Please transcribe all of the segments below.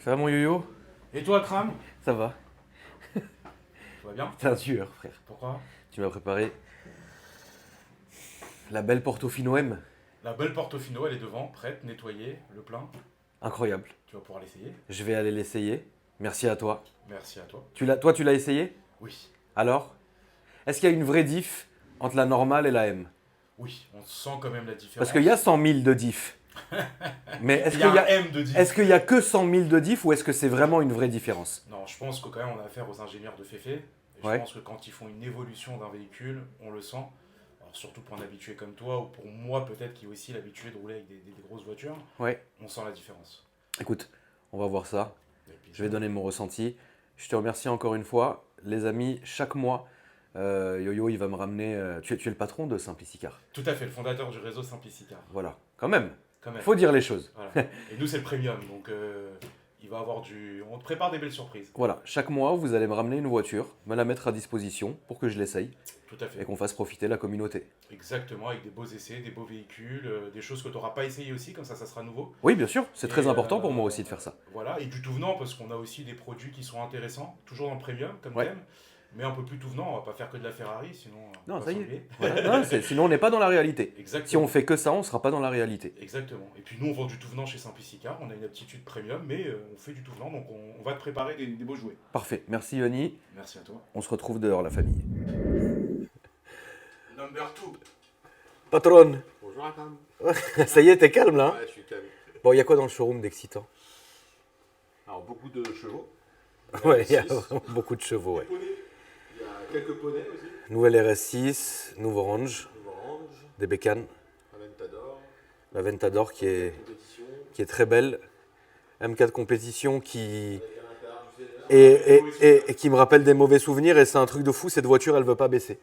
Ça va mon yo-yo? Et toi, Kram? Ça va. Tout va bien? T'es un tueur, frère. Pourquoi? Tu m'as préparé la belle Portofino M. La belle Portofino, elle est devant, prête, nettoyée, le plein. Incroyable. Tu vas pouvoir l'essayer. Je vais aller l'essayer. Merci à toi. Merci à toi. Toi, tu l'as essayé? Oui, Alors? Est-ce qu'il y a une vraie diff entre la normale et la M? oui, on sent quand même la différence. Parce qu'il y a 100 000 de diff. Mais est-ce Il y a qu'il y un a, M de 10. est-ce qu'il y a que 100 000 de diff ou est-ce que c'est vraiment une vraie différence? Non, je pense que quand même on a affaire aux ingénieurs de Féfé. Et je Ouais. pense que quand ils font une évolution d'un véhicule, on le sent. Alors surtout pour un habitué comme toi, ou pour moi peut-être qui est aussi l'habitué de rouler avec des grosses voitures, Ouais. on sent la différence. Écoute, on va voir ça. Et puis, Je vais donner mon ressenti. Je te remercie encore une fois. Les amis, chaque mois, Yo-Yo, il va me ramener. Tu es le patron de Simplicicar. Tout à fait, le fondateur du réseau Simplicicar. Voilà, quand même. Quand même. Il faut dire les choses. Voilà. Et nous, c'est le premium, donc il va avoir du. On te prépare des belles surprises. Voilà, chaque mois, vous allez me ramener une voiture, me la mettre à disposition pour que je l'essaye Tout à et fait. qu'on fasse profiter la communauté. Exactement, avec des beaux essais, des beaux véhicules, des choses que tu n'auras pas essayé aussi, comme ça sera nouveau. Oui, bien sûr, c'est Et, très important pour moi aussi de faire ça. Voilà, et du tout venant, parce qu'on a aussi des produits qui sont intéressants, toujours dans le premium, comme Ouais. thème, mais un peu plus tout venant, on va pas faire que de la Ferrari, sinon Non, on va ça y est. s'ennuyer. Voilà. Non, sinon, on n'est pas dans la réalité. Exactement. Si on fait que ça, on ne sera pas dans la réalité. Exactement. Et puis nous, on vend du tout venant chez Simplicicar, on a une aptitude premium, mais on fait du tout venant, donc on va te préparer des beaux jouets. Parfait, merci Yoni. Merci à toi. On se retrouve dehors, la famille. Number 2. Patronne. Bonjour Akram. Ça y est, t'es calme là? Ouais, je suis calme. Bon, il y a quoi dans le showroom d'excitant? Alors, beaucoup de chevaux. Ouais, il y a RS6, vraiment beaucoup de chevaux, ouais. des poneys. Il y a quelques poneys aussi. Nouvelle RS6, nouveau range, Nouveau Orange, des bécanes, Aventador, la Ventador compétition. qui est très belle, M4 compétition qui Avec un intérieur, tu sais, et qui me rappelle des mauvais souvenirs et c'est un truc de fou, cette voiture elle veut pas baisser.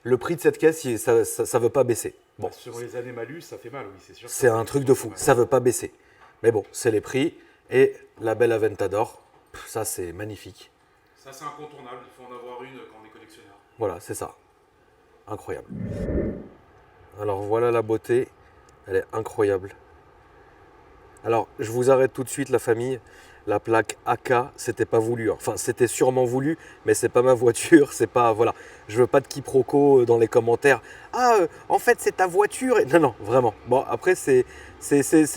Le prix de cette caisse, ça veut pas baisser. Bon, Sur les années malus, ça fait mal, oui, c'est sûr. c'est un truc de fou, ça veut pas baisser. Mais bon, c'est les prix et la belle Aventador, ça c'est magnifique. Ça, c'est incontournable, il faut en avoir une quand on est collectionneur. Voilà, c'est ça. Incroyable. Alors voilà la beauté, elle est incroyable. Alors, je vous arrête tout de suite la famille. La plaque AK, c'était pas voulu. Enfin, c'était sûrement voulu, mais c'est pas ma voiture, c'est pas voilà. Je veux pas de quiproquo dans les commentaires. Ah, en fait, c'est ta voiture. Non, non, vraiment. Bon, après, c'est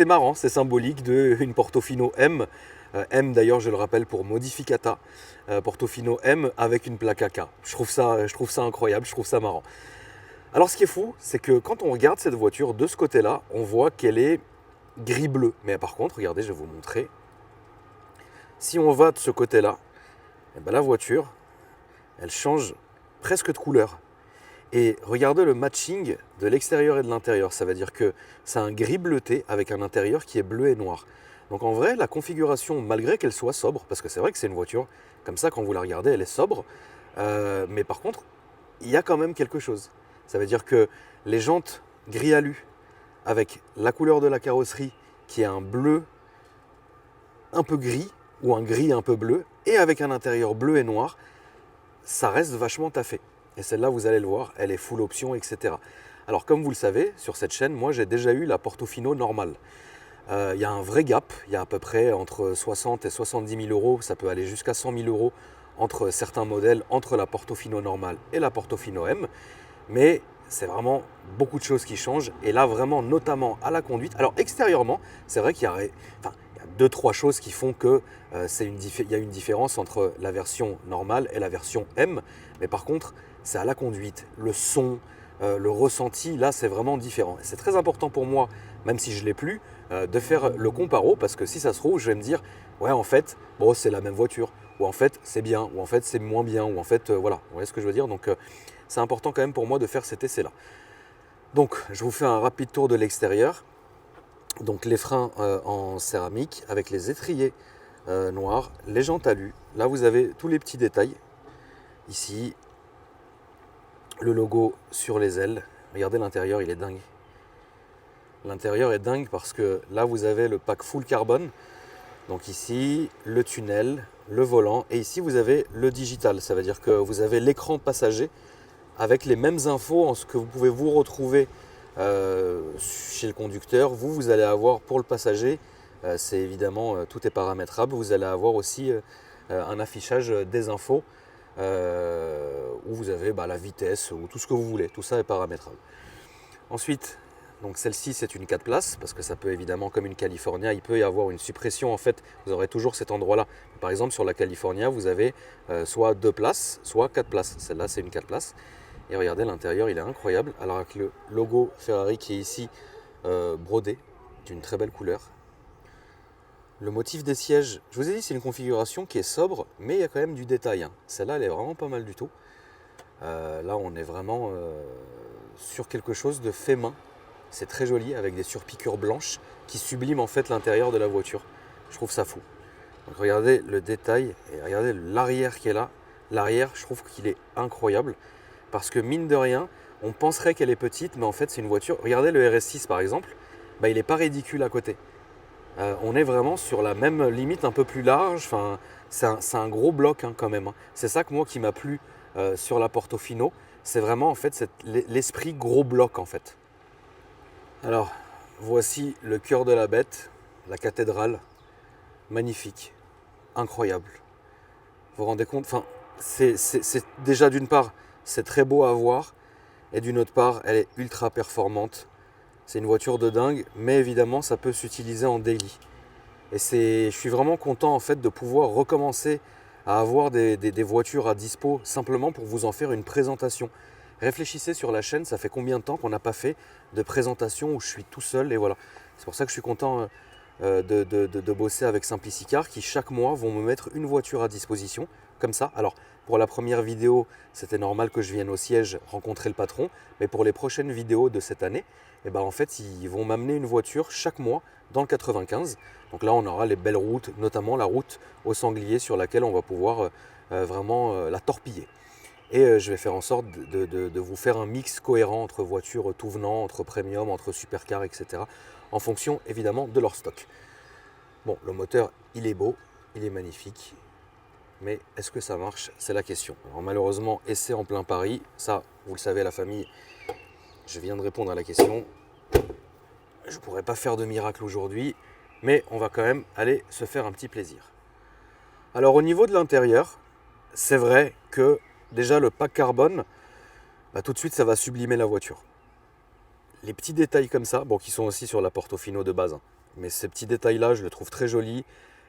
marrant, c'est symbolique de une Portofino M. M d'ailleurs, je le rappelle pour Modificata. Portofino M avec une plaque AK. Je trouve ça incroyable, je trouve ça marrant. Alors, ce qui est fou, c'est que quand on regarde cette voiture de ce côté-là, on voit qu'elle est gris-bleu. Mais par contre, regardez, je vais vous montrer. Si on va de ce côté-là, eh ben la voiture, elle change presque de couleur. Et regardez le matching de l'extérieur et de l'intérieur. Ça veut dire que c'est un gris bleuté avec un intérieur qui est bleu et noir. Donc en vrai, la configuration, malgré qu'elle soit sobre, parce que c'est vrai que c'est une voiture, comme ça, quand vous la regardez, elle est sobre. Mais par contre, il y a quand même quelque chose. Ça veut dire que les jantes gris alu, avec la couleur de la carrosserie, qui est un bleu un peu gris, ou un gris un peu bleu, et avec un intérieur bleu et noir, ça reste vachement taffé. Et celle-là, vous allez le voir, elle est full option, etc. Alors comme vous le savez, sur cette chaîne, moi j'ai déjà eu la Portofino normale. Il y a un vrai gap, il y a à peu près entre 60 et 70 000 euros, ça peut aller jusqu'à 100 000 euros entre certains modèles, entre la Portofino normale et la Portofino M. Mais c'est vraiment beaucoup de choses qui changent, et là vraiment notamment à la conduite. Alors extérieurement, c'est vrai qu'il y a... Enfin, deux, trois choses qui font que il y a une différence entre la version normale et la version M. Mais par contre, c'est à la conduite, le son, le ressenti, là, c'est vraiment différent. Et c'est très important pour moi, même si je ne l'ai plus, de faire le comparo, parce que si ça se trouve, je vais me dire, ouais, en fait, bon, c'est la même voiture, ou en fait, c'est bien, ou en fait, c'est moins bien, ou en fait, voilà, vous voyez ce que je veux dire. Donc, c'est important quand même pour moi de faire cet essai-là. Donc, je vous fais un rapide tour de l'extérieur. Donc les freins en céramique avec les étriers noirs, les jantes alu. Là vous avez tous les petits détails. Ici, le logo sur les ailes. Regardez l'intérieur, il est dingue. L'intérieur est dingue parce que là vous avez le pack full carbone. Donc ici, le tunnel, le volant, et ici vous avez le digital. Ça veut dire que vous avez l'écran passager avec les mêmes infos en ce que vous pouvez vous retrouver chez le conducteur. Vous allez avoir pour le passager C'est évidemment, tout est paramétrable. Vous allez avoir aussi un affichage des infos où vous avez la vitesse ou tout ce que vous voulez. Tout ça est paramétrable. Ensuite, donc celle-ci c'est une 4 places parce que ça peut évidemment, comme une California, il peut y avoir une suppression en fait. Vous aurez toujours cet endroit-là. Par exemple sur la California, vous avez soit 2 places, soit 4 places. Celle-là c'est une 4 places. Et regardez, l'intérieur il est incroyable. Alors avec le logo Ferrari qui est ici brodé d'une très belle couleur. Le motif des sièges, je vous ai dit, c'est une configuration qui est sobre, mais il y a quand même du détail. Hein. Celle-là, elle est vraiment pas mal du tout. Là, on est vraiment sur quelque chose de fait main. C'est très joli, avec des surpiqûres blanches qui subliment en fait l'intérieur de la voiture. Je trouve ça fou. Donc regardez le détail et regardez l'arrière qui est là. L'arrière, je trouve qu'il est incroyable parce que mine de rien, on penserait qu'elle est petite, mais en fait, c'est une voiture. Regardez le RS6 par exemple, il n'est pas ridicule à côté. On est vraiment sur la même limite, un peu plus large. Enfin, c'est un gros bloc hein, quand même. Hein. C'est ça que moi qui m'a plu sur la Portofino. C'est vraiment en fait l'esprit gros bloc en fait. Alors, voici le cœur de la bête, la cathédrale. Magnifique, incroyable. Vous vous rendez compte? Enfin, c'est déjà d'une part, c'est très beau à voir. Et d'une autre part, elle est ultra performante. C'est une voiture de dingue, mais évidemment, ça peut s'utiliser en daily. Et je suis vraiment content en fait de pouvoir recommencer à avoir des voitures à dispo simplement pour vous en faire une présentation. Réfléchissez sur la chaîne, ça fait combien de temps qu'on n'a pas fait de présentation où je suis tout seul et voilà. C'est pour ça que je suis content de bosser avec Simplicicar qui chaque mois vont me mettre une voiture à disposition comme ça. Alors pour la première vidéo, c'était normal que je vienne au siège rencontrer le patron, mais pour les prochaines vidéos de cette année, en fait, ils vont m'amener une voiture chaque mois dans le 95. Donc là, on aura les belles routes, notamment la route au sanglier sur laquelle on va pouvoir vraiment la torpiller. Et je vais faire en sorte de vous faire un mix cohérent entre voitures tout venant, entre premium, entre supercar, etc. En fonction évidemment de leur stock. Bon, le moteur, il est beau, il est magnifique. Mais est-ce que ça marche? C'est la question. Alors malheureusement, essai en plein Paris. Ça, vous le savez, la famille, je viens de répondre à la question. Je ne pourrais pas faire de miracle aujourd'hui, mais on va quand même aller se faire un petit plaisir. Alors au niveau de l'intérieur, c'est vrai que déjà le pack carbone, tout de suite ça va sublimer la voiture. Les petits détails comme ça, qui sont aussi sur la Portofino de base, hein, mais ces petits détails là je les trouve très jolis.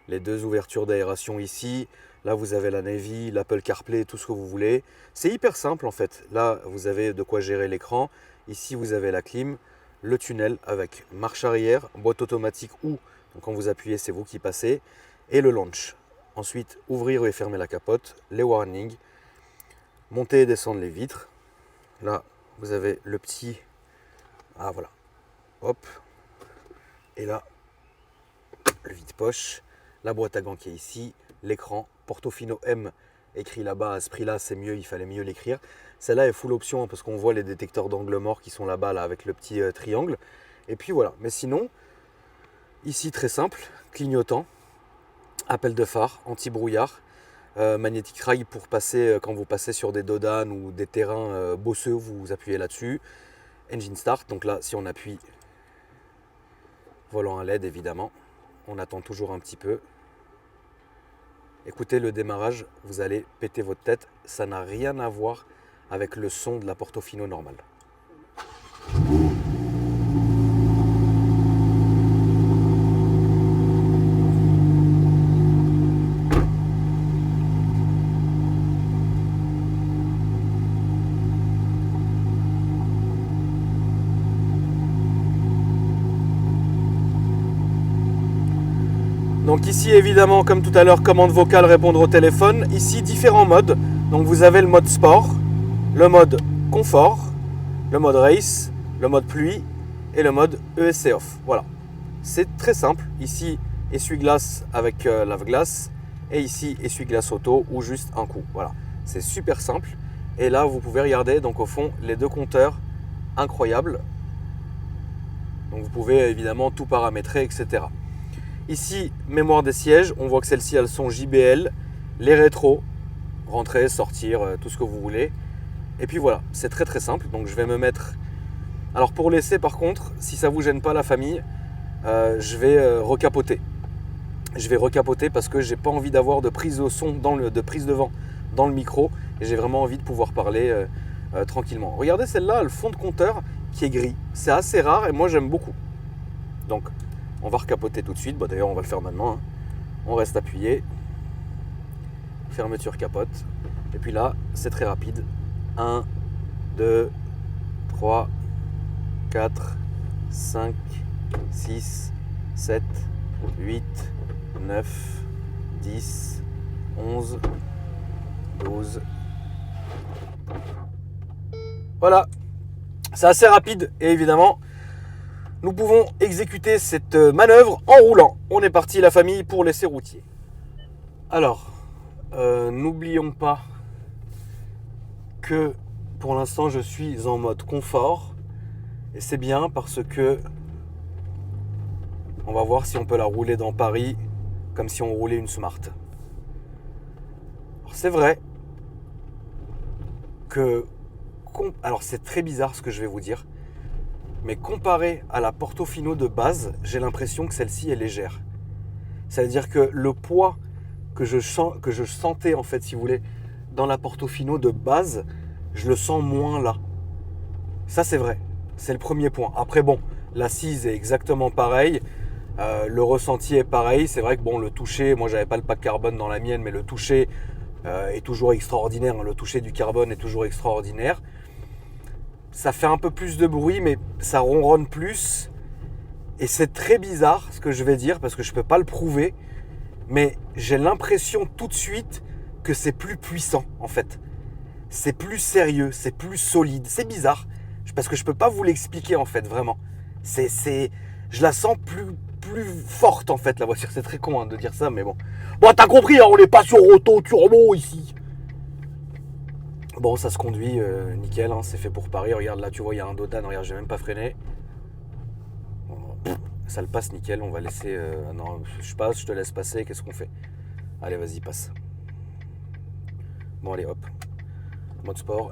Les deux ouvertures d'aération ici, là vous avez la Navy, l'Apple CarPlay, tout ce que vous voulez. C'est hyper simple en fait. Là vous avez de quoi gérer l'écran, ici vous avez la clim, le tunnel avec marche arrière, boîte automatique ou, donc quand vous appuyez c'est vous qui passez, et le launch. Ensuite ouvrir et fermer la capote, les warnings, monter et descendre les vitres. Là vous avez le petit, voilà, hop, et là le vide-poche. La boîte à gants qui est ici, l'écran, Portofino M écrit là-bas, à ce prix-là c'est mieux, il fallait mieux l'écrire. Celle-là est full option parce qu'on voit les détecteurs d'angle mort qui sont là-bas là, avec le petit triangle. Et puis voilà, mais sinon, ici très simple, clignotant, appel de phare, anti-brouillard, magnétique rail pour passer, quand vous passez sur des dodanes ou des terrains bosseux, vous appuyez là-dessus. Engine start, donc là si on appuie, volant à LED évidemment. On attend toujours un petit peu. Écoutez le démarrage, vous allez péter votre tête. Ça n'a rien à voir avec le son de la Portofino normale. Donc ici évidemment comme tout à l'heure, commande vocale, répondre au téléphone. Ici différents modes. Donc vous avez le mode sport, le mode confort, le mode race, le mode pluie et le mode ESC off. Voilà, c'est très simple. Ici essuie-glace avec lave-glace et ici essuie-glace auto ou juste un coup. Voilà, c'est super simple. Et là vous pouvez regarder donc au fond les deux compteurs incroyables. Donc vous pouvez évidemment tout paramétrer, etc. Ici, mémoire des sièges, on voit que celles-ci elles sont JBL, les rétros, rentrer, sortir, tout ce que vous voulez. Et puis voilà, c'est très très simple. Donc je vais me mettre. Alors pour l'essai par contre, si ça vous gêne pas la famille, je vais recapoter. Je vais recapoter parce que j'ai pas envie d'avoir de prise de son, de prise de vent dans le micro. Et j'ai vraiment envie de pouvoir parler tranquillement. Regardez celle-là, le fond de compteur qui est gris. C'est assez rare et moi j'aime beaucoup. Donc on va recapoter tout de suite. Bon, d'ailleurs on va le faire maintenant. Hein. On reste appuyé. Fermeture capote. Et puis là, c'est très rapide. 1, 2, 3, 4, 5, 6, 7, 8, 9, 10, 11, 12. Voilà. C'est assez rapide et évidemment, nous pouvons exécuter cette manœuvre en roulant. On est parti la famille pour l'essai routier. Alors, n'oublions pas que pour l'instant je suis en mode confort et c'est bien parce que on va voir si on peut la rouler dans Paris comme si on roulait une Smart. Alors c'est vrai que alors c'est très bizarre ce que je vais vous dire, mais comparé à la Portofino de base, j'ai l'impression que celle-ci est légère. Ça veut dire que le poids que je sentais en fait, si vous voulez, dans la Portofino de base, je le sens moins là. Ça c'est vrai, c'est le premier point. Après bon, l'assise est exactement pareille, le ressenti est pareil. C'est vrai que bon, le toucher, moi j'avais pas le pack carbone dans la mienne, mais le toucher est toujours extraordinaire. Le toucher du carbone est toujours extraordinaire. Ça fait un peu plus de bruit, mais ça ronronne plus. Et c'est très bizarre ce que je vais dire, parce que je peux pas le prouver, mais j'ai l'impression tout de suite que c'est plus puissant en fait. C'est plus sérieux, c'est plus solide. C'est bizarre, parce que je peux pas vous l'expliquer en fait, vraiment. Je la sens plus forte en fait, la voiture. C'est très con hein, de dire ça, mais bon. Bon, t'as compris, hein, on n'est pas sur auto turbo ici. Bon, ça se conduit nickel, hein, c'est fait pour Paris. Regarde là, tu vois, il y a un Dotan. Regarde, j'ai même pas freiné. Ça le passe nickel. On va laisser. Non, je passe, je te laisse passer. Qu'est-ce qu'on fait? Allez, vas-y, passe. Bon, allez, hop. Mode sport.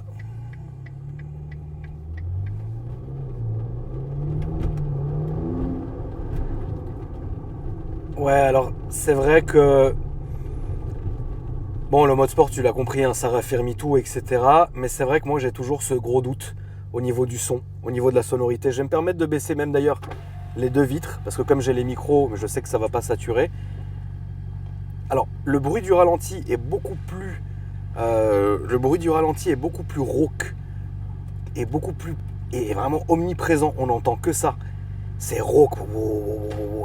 Ouais, alors c'est vrai que bon, le mode sport, tu l'as compris, hein, ça raffermit tout, etc. Mais c'est vrai que moi j'ai toujours ce gros doute au niveau du son, au niveau de la sonorité. Je vais me permettre de baisser même d'ailleurs les deux vitres, parce que comme j'ai les micros, je sais que ça ne va pas saturer. Alors le bruit du ralenti est beaucoup plus rauque et et vraiment omniprésent. On n'entend que ça. C'est rauque,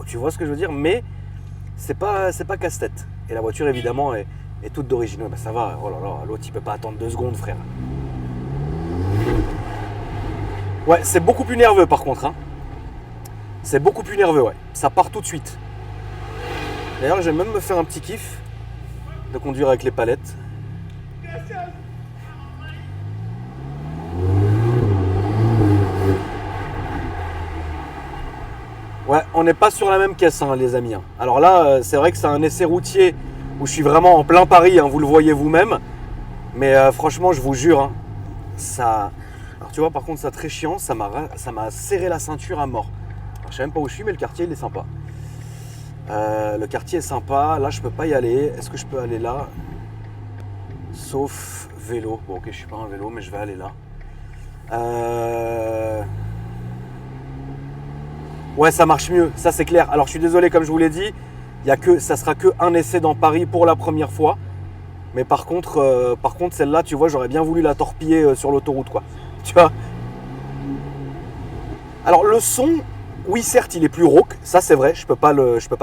tu vois ce que je veux dire, mais c'est pas casse-tête. Et la voiture évidemment est toute d'origine. Ben ça va, oh là là, l'autre il peut pas attendre 2 secondes, frère. Ouais, c'est beaucoup plus nerveux par contre. Hein. C'est beaucoup plus nerveux, ouais. Ça part tout de suite. D'ailleurs, je vais même me faire un petit kiff de conduire avec les palettes. Ouais, on n'est pas sur la même caisse, hein, les amis. Alors là, c'est vrai que c'est un essai routier où je suis vraiment en plein Paris, hein, vous le voyez vous-même. Mais franchement, je vous jure, hein, ça... Alors tu vois, par contre, ça très chiant, ça m'a serré la ceinture à mort. Alors, je sais même pas où je suis, mais le quartier, il est sympa. Le quartier est sympa. Là, je peux pas y aller. Est-ce que je peux aller là? Sauf vélo. Bon, ok, je suis pas un vélo, mais je vais aller là. Ouais, ça marche mieux, ça c'est clair. Alors je suis désolé, comme je vous l'ai dit, ça sera que un essai dans Paris pour la première fois. Mais par contre celle-là, tu vois, j'aurais bien voulu la torpiller sur l'autoroute, quoi. Tu vois. Alors le son, oui certes, il est plus rauque, ça c'est vrai, je peux pas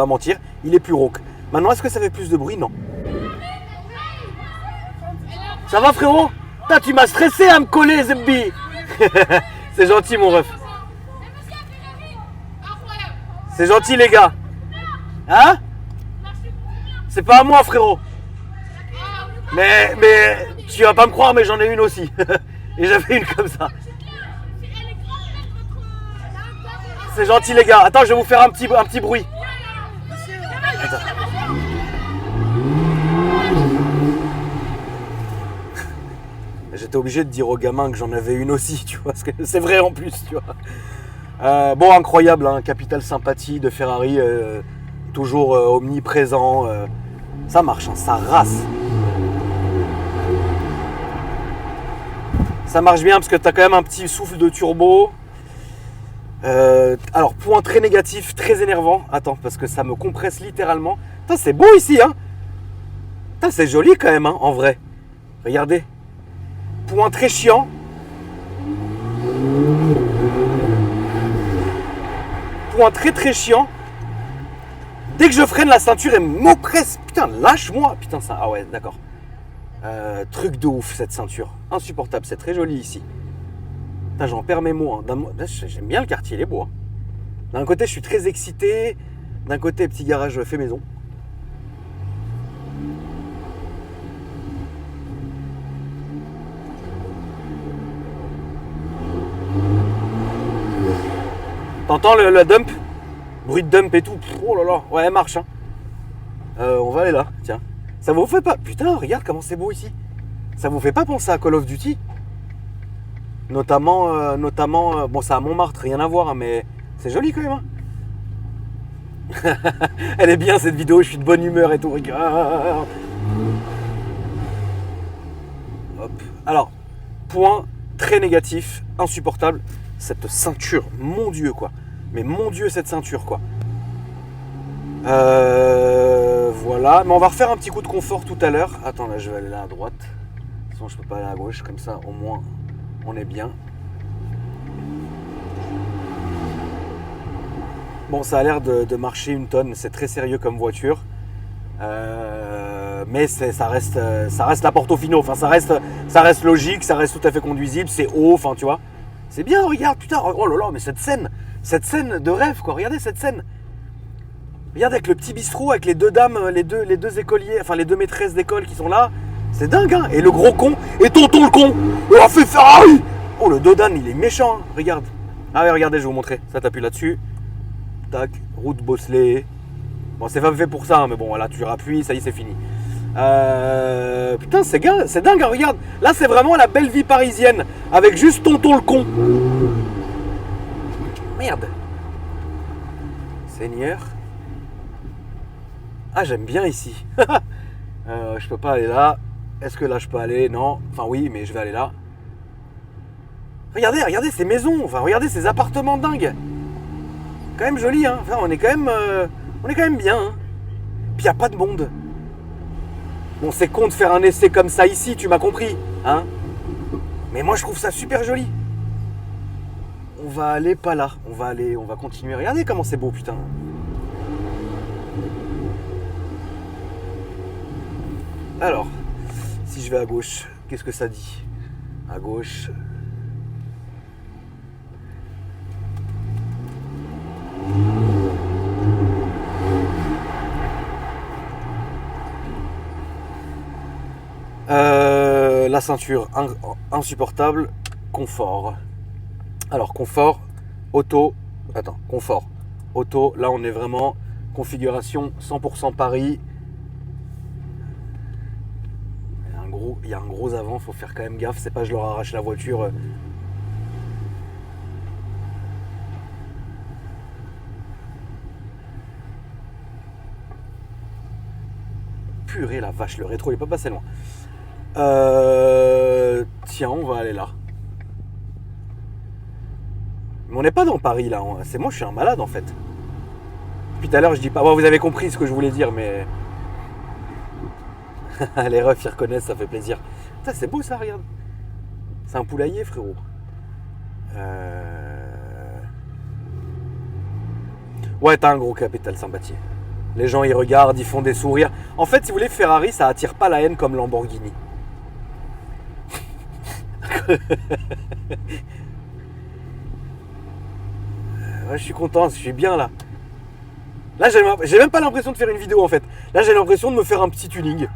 mentir, il est plus rauque. Maintenant, est-ce que ça fait plus de bruit? Non. Ça va, frérot? Putain, tu m'as stressé à me coller, Zebbi. C'est gentil, mon ref. C'est gentil, les gars. Hein? C'est pas à moi, frérot. Mais tu vas pas me croire, mais j'en ai une aussi. Et j'avais une comme ça. C'est gentil, les gars. Attends, je vais vous faire un petit bruit. Attends. J'étais obligé de dire aux gamins que j'en avais une aussi, tu vois. Parce que c'est vrai en plus, tu vois. Bon, incroyable, hein, capitale sympathie de Ferrari, toujours omniprésent. Ça marche, hein, ça rase. Ça marche bien parce que tu as quand même un petit souffle de turbo. Alors, point très négatif, très énervant. Attends, parce que ça me compresse littéralement. Putain, c'est beau ici, hein. Putain, c'est joli quand même, hein, en vrai. Regardez. Point très chiant. Point très très chiant. Dès que je freine, la ceinture, elle m'oppresse. Putain, lâche-moi. Putain, ça. Ah ouais, d'accord. Truc de ouf, cette ceinture. Insupportable. C'est très joli ici. Putain, j'en perds mes mots. Hein. J'aime bien le quartier, il est beau. Hein. D'un côté, je suis très excité. D'un côté, petit garage fait maison. T'entends le dump? Bruit de dump et tout. Pff, oh là là. Ouais, elle marche. Hein. On va aller là. Tiens. Ça vous fait pas... Putain, regarde comment c'est beau ici. Ça vous fait pas penser à Call of Duty? Notamment, bon, c'est à Montmartre, rien à voir, hein, mais c'est joli quand même. Hein. Elle est bien cette vidéo, je suis de bonne humeur et tout. Regarde. Hop. Alors, point très négatif, insupportable, cette ceinture, mon Dieu quoi. Mais mon Dieu cette ceinture quoi. Voilà, mais on va refaire un petit coup de confort tout à l'heure. Attends, là je vais aller là à droite. De toute façon, je peux pas aller à gauche, comme ça au moins on est bien. Bon, ça a l'air de marcher une tonne, c'est très sérieux comme voiture. Mais ça reste la Portofino, enfin ça reste logique, ça reste tout à fait conduisible, c'est haut, enfin tu vois. C'est bien, regarde, putain, oh là là, mais cette scène de rêve quoi, regardez cette scène. Regarde avec le petit bistrot, avec les deux dames, les deux écoliers, enfin les deux maîtresses d'école qui sont là. C'est dingue, hein. Et le gros con, et tonton le con, il a fait Ferrari. Oh, le Dodan, il est méchant, hein. Regarde. Ah ouais, regardez, je vais vous montrer. Ça, t'appuies là-dessus. Tac, route Bosselet. Bon, c'est pas fait pour ça, hein, mais bon, là, tu rappuies, ça y est, c'est fini. Putain, c'est dingue, hein, regarde. Là, c'est vraiment la belle vie parisienne, avec juste tonton le con. Merde. Seigneur. Ah, j'aime bien ici. Je peux pas aller là. Est-ce que là je peux aller? Non. Enfin oui, mais je vais aller là. Regardez ces maisons. Enfin, regardez ces appartements dingues. Quand même joli, hein. Enfin, on est quand même bien. Hein. Puis y a pas de monde. Bon, c'est con de faire un essai comme ça ici, tu m'as compris, hein. Mais moi je trouve ça super joli. On va aller pas là. On va continuer. Regardez comment c'est beau, putain. Alors, si je vais à gauche, qu'est-ce que ça dit? À gauche. La ceinture, insupportable. Confort. Alors, confort, auto. Attends, confort. Auto, là on est vraiment configuration 100% Paris. Il y a un gros avant, faut faire quand même gaffe, c'est pas je leur arrache la voiture. Purée la vache, le rétro il est pas passé loin. Tiens, on va aller là. Mais on n'est pas dans Paris là, c'est moi je suis un malade en fait. Depuis tout à l'heure je dis pas, bon, vous avez compris ce que je voulais dire mais... Les refs ils reconnaissent, ça fait plaisir. Putain, c'est beau ça, regarde. C'est un poulailler, frérot. Ouais, t'as un gros capital sympathie. Les gens ils regardent, ils font des sourires. En fait, si vous voulez, Ferrari ça attire pas la haine comme Lamborghini. Ouais, je suis content, je suis bien là. Là, j'ai même pas l'impression de faire une vidéo en fait. Là, j'ai l'impression de me faire un petit tuning.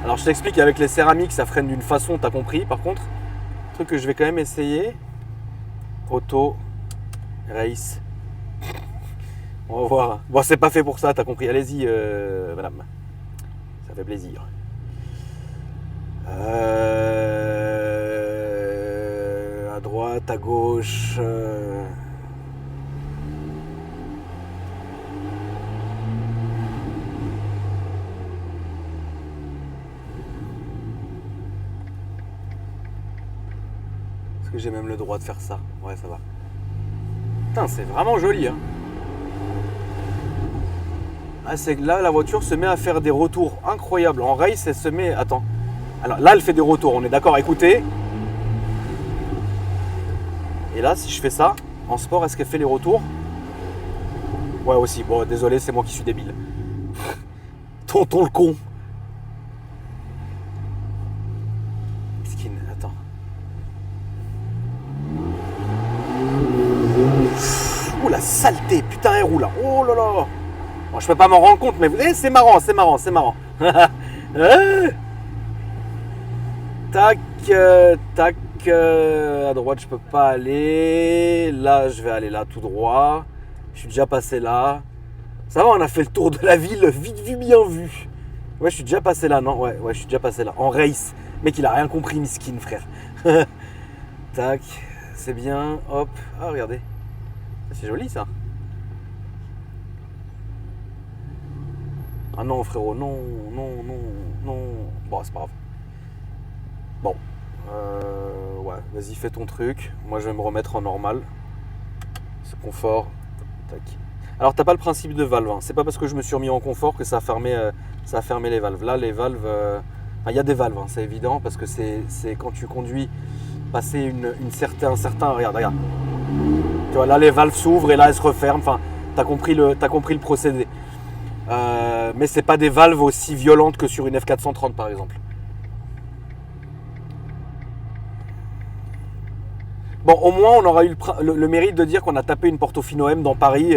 Alors je t'explique, avec les céramiques ça freine d'une façon, t'as compris. Par contre, truc que je vais quand même essayer. Auto, race. On va voir. Bon, c'est pas fait pour ça, t'as compris. Allez-y, madame. Ça fait plaisir. À droite, à gauche. Est-ce que j'ai même le droit de faire ça? Ouais, ça va. Putain, c'est vraiment joli, hein. Ah, c'est que là, la voiture se met à faire des retours incroyables. En race, elle se met... Attends. Alors là, elle fait des retours, on est d'accord? Écoutez. Et là, si je fais ça, en sport, est-ce qu'elle fait les retours? Ouais, aussi. Bon, désolé, c'est moi qui suis débile. Tonton le con. Miskin, attends. Ouh, la saleté. Putain, elle roule là. Oh là là. Bon, je peux pas m'en rendre compte, mais c'est marrant, c'est marrant, c'est marrant. Tac, tac, à droite je peux pas aller. Là je vais aller là tout droit. Je suis déjà passé là. Ça va, on a fait le tour de la ville, vite vu, bien vu. Ouais, je suis déjà passé là, non? Ouais, je suis déjà passé là. En race. Mec, il a rien compris, miskin, frère. Tac, c'est bien, hop. Ah, regardez. C'est joli ça. Ah non, frérot, non. Bon, c'est pas grave. Bon. Ouais, vas-y, fais ton truc. Moi, je vais me remettre en normal. C'est confort. Tac. Alors, t'as pas le principe de valve. Hein. C'est pas parce que je me suis remis en confort que ça a fermé les valves. Là, les valves... il y a des valves, hein, c'est évident, parce que c'est quand tu conduis, passer un certain... Regarde. Tu vois, là, les valves s'ouvrent et là, elles se referment. Enfin, t'as compris le procédé. Mais c'est pas des valves aussi violentes que sur une F430 par exemple. Bon, au moins on aura eu le mérite de dire qu'on a tapé une Portofino M dans Paris,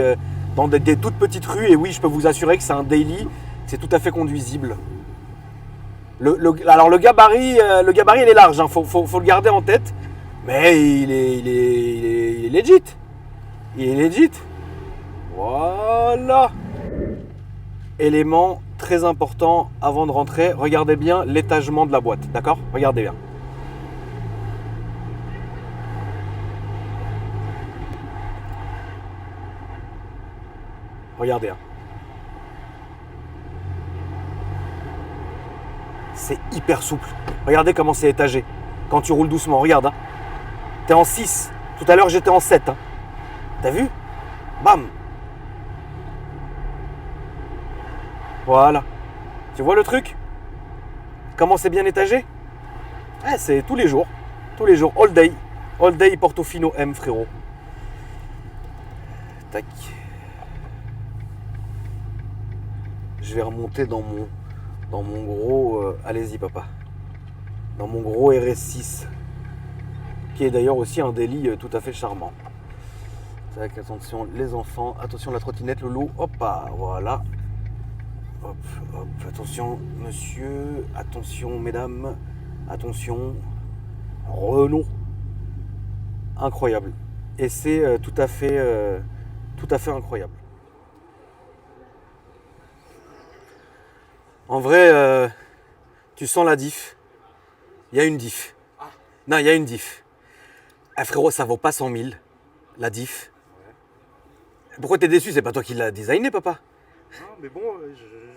dans des toutes petites rues, et oui, je peux vous assurer que c'est un daily, c'est tout à fait conduisible. Alors le gabarit il est large, hein, faut le garder en tête, mais il est legit. Il est legit. Voilà. Élément très important avant de rentrer, regardez bien l'étagement de la boîte, d'accord? Regardez bien. Regardez. Hein. C'est hyper souple. Regardez comment c'est étagé. Quand tu roules doucement, regarde. Hein. T'es en 6. Tout à l'heure, j'étais en 7. Hein. T'as vu? Bam. Voilà. Tu vois le truc? Comment c'est bien étagé? C'est tous les jours. Tous les jours. All day. All day Portofino M, frérot. Tac. Je vais remonter dans mon gros... allez-y, papa. Dans mon gros RS6. Qui est d'ailleurs aussi un délit tout à fait charmant. Tac, attention, les enfants. Attention, la trottinette, Loulou. Hop, voilà. Hop, hop, attention monsieur, attention mesdames, attention, Renault, incroyable. Et c'est tout à fait incroyable. En vrai, tu sens la diff. Il y a une diff. Non, il y a une diff. Frérot, ça vaut pas 100 000, la diff. Pourquoi t'es déçu? C'est pas toi qui l'as designé, papa? Non, mais bon,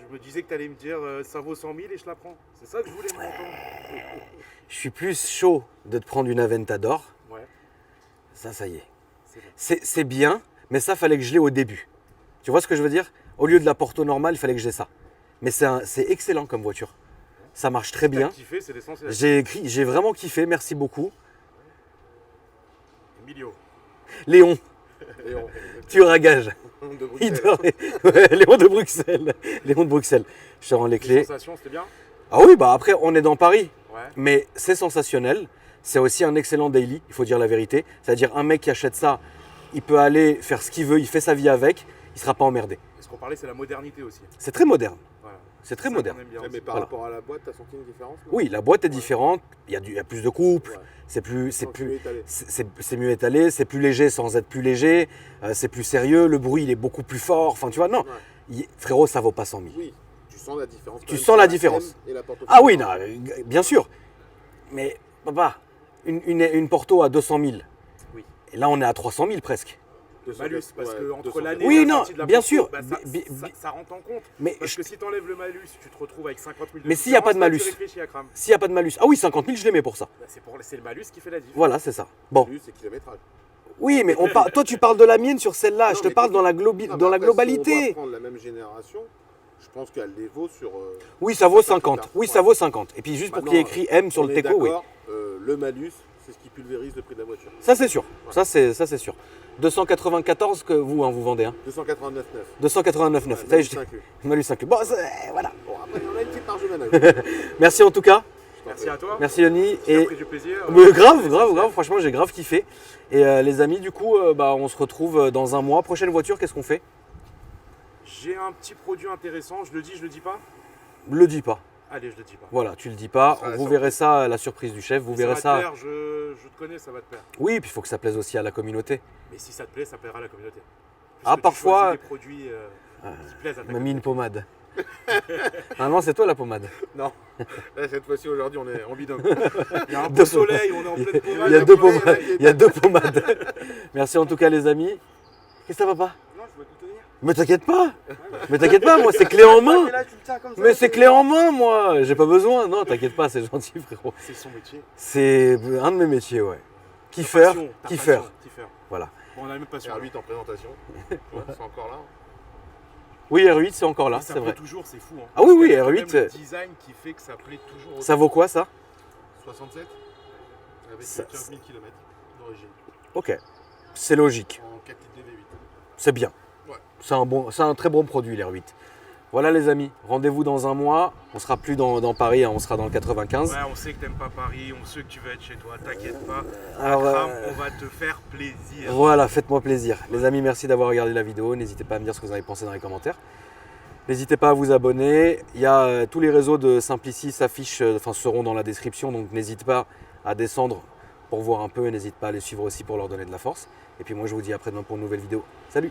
je me disais que tu allais me dire ça vaut 100 000 et je la prends. C'est ça que je voulais m'entendre. Je suis plus chaud de te prendre une Aventador. Ouais. Ça y est. C'est bon. C'est bien, mais ça, fallait que je l'ai au début. Tu vois ce que je veux dire? Au lieu de la Porto normale, il fallait que j'ai ça. Mais c'est excellent comme voiture. Ça marche très bien. T'as kiffé, c'est l'essentiel. J'ai vraiment kiffé, merci beaucoup. Emilio. Léon, tu ragages. De Il Bruxelles. dort. Ouais, Léon de Bruxelles. Léon de Bruxelles. Je te rends les Les clés. sensations, c'était bien? Ah oui, bah après, on est dans Paris. Ouais. Mais c'est sensationnel. C'est aussi un excellent daily, il faut dire la vérité. C'est-à-dire, un mec qui achète ça, il peut aller faire ce qu'il veut, il fait sa vie avec, il ne sera pas emmerdé. Et ce qu'on parlait, c'est la modernité aussi. C'est très moderne. Voilà. C'est très Ça moderne. qu'on aime bien Mais aussi. par Voilà. rapport à la boîte, t'as senti une différence? non? Oui, la boîte est différente, il y a plus de couple, Ouais. c'est mieux étalé. c'est plus léger sans être plus léger, c'est plus sérieux, le bruit il est beaucoup plus fort, enfin tu vois, non, Ouais. frérot, ça vaut pas 100 000. Oui, tu sens la différence. Tu quand même sens sur la M différence. et la Portofino. Ah oui, non, bien sûr, Mais papa, une Porto à 200 000. Oui. Et là, on est à 300 000 presque. Malus, parce Ouais, que entre 200. l'année Oui, et la non, sortie de la bien Porto, sûr. bah, ça rentre en compte. Mais Parce que si tu enlèves le malus, tu te retrouves avec 50 000 de Mais s'il y a pas de différence, là, malus. tu réfléchis à crame. s'il n'y a pas de malus. Ah oui, 50 000, je les mets pour ça. Bah, c'est le malus qui fait la différence. Voilà, c'est ça. Bon. Plus, c'est kilométrage. Oui, mais toi, tu parles de la mienne sur celle-là. Non, Je te mais parle toi, dans la, Non, mais dans la après, Si on globalité. va prendre la même génération, je pense qu'elle les vaut sur. Oui, ça vaut Ça, 50. c'est Oui, clair. ça vaut 50. Et puis juste pour Maintenant, qu'il y ait écrit M sur on le est teco, oui. d'accord, le malus, c'est ce qui pulvérise le prix de la voiture. Ça, c'est sûr. Ça, c'est sûr. 294 que vous, hein, vous vendez. Hein. 289,9. 289,9. Ça y est, je- inclus. malus inclus. Bon, voilà. Bon, après, on a une petite marge de manœuvre. Merci en tout cas. Merci à toi. Merci Yoni. J'ai Et pris du plaisir. mais grave. Franchement, j'ai grave kiffé. Et les amis, du coup, on se retrouve dans un mois. Prochaine voiture, qu'est-ce qu'on fait? J'ai un petit produit intéressant. Je le dis, je le dis pas. Le dis pas. Allez, je le dis pas. Voilà, tu le dis pas. Ça sera la Vous surprise. verrez ça à la surprise du chef. Vous Ça verrez va te ça. plaire, je te connais, ça va te plaire. Oui, puis il faut que ça plaise aussi à la communauté. Mais si ça te plaît, ça plaira à la communauté. Ah, Puisque tu parfois- choisis des produits qui plaisent à ta On m'a mis une communauté. pommade. Normalement, c'est toi la pommade. Non. Là, cette fois-ci, aujourd'hui, on est en bidon. Il y a un Deux beau soleil, on est en pleine pommade. Il y a deux pommade. pommades. Il y a deux pommades. Merci en tout cas, les amis. Qu'est-ce que ça va pas? Non, je vais tout tenir. Mais t'inquiète pas. Mais t'inquiète pas, moi, c'est clé en main. Mais là, tu le tiens comme ça. Mais c'est clé en main, moi. J'ai pas besoin. Non, t'inquiète pas, c'est gentil, frérot. C'est son métier. C'est un de mes métiers, ouais. Ta Kiffer, passion, ta kiffer. passion, kiffer. Voilà. Bon, on a même pas sur R8 en présentation. Ouais, c'est encore là. Oui, R8, c'est encore là, ça c'est plaît vrai. toujours, c'est fou. Hein. Ah oui, oui, Parce que R8, même le design qui fait que ça plaît toujours. Ça vaut quoi, ça? 67 avec Ça- 15 000 km d'origine. Ok. C'est logique. En 4 litres de V8. C'est bien. Ouais. C'est un très bon produit, l'R8. Voilà, les amis. Rendez-vous dans un mois. On sera plus dans Paris, hein, on sera dans le 95. Ouais, on sait que t'aimes pas Paris, on sait que tu veux être chez toi, t'inquiète pas. Alors, Kram, on va te faire plaisir. voilà, faites-moi plaisir. Les amis, merci d'avoir regardé la vidéo. N'hésitez pas à me dire ce que vous avez pensé dans les commentaires. N'hésitez pas à vous abonner. Il y a tous les réseaux de Simplici s'affichent, seront dans la description. Donc n'hésite pas à descendre pour voir un peu. Et n'hésite pas à les suivre aussi pour leur donner de la force. Et puis moi, je vous dis à après-demain pour une nouvelle vidéo. Salut!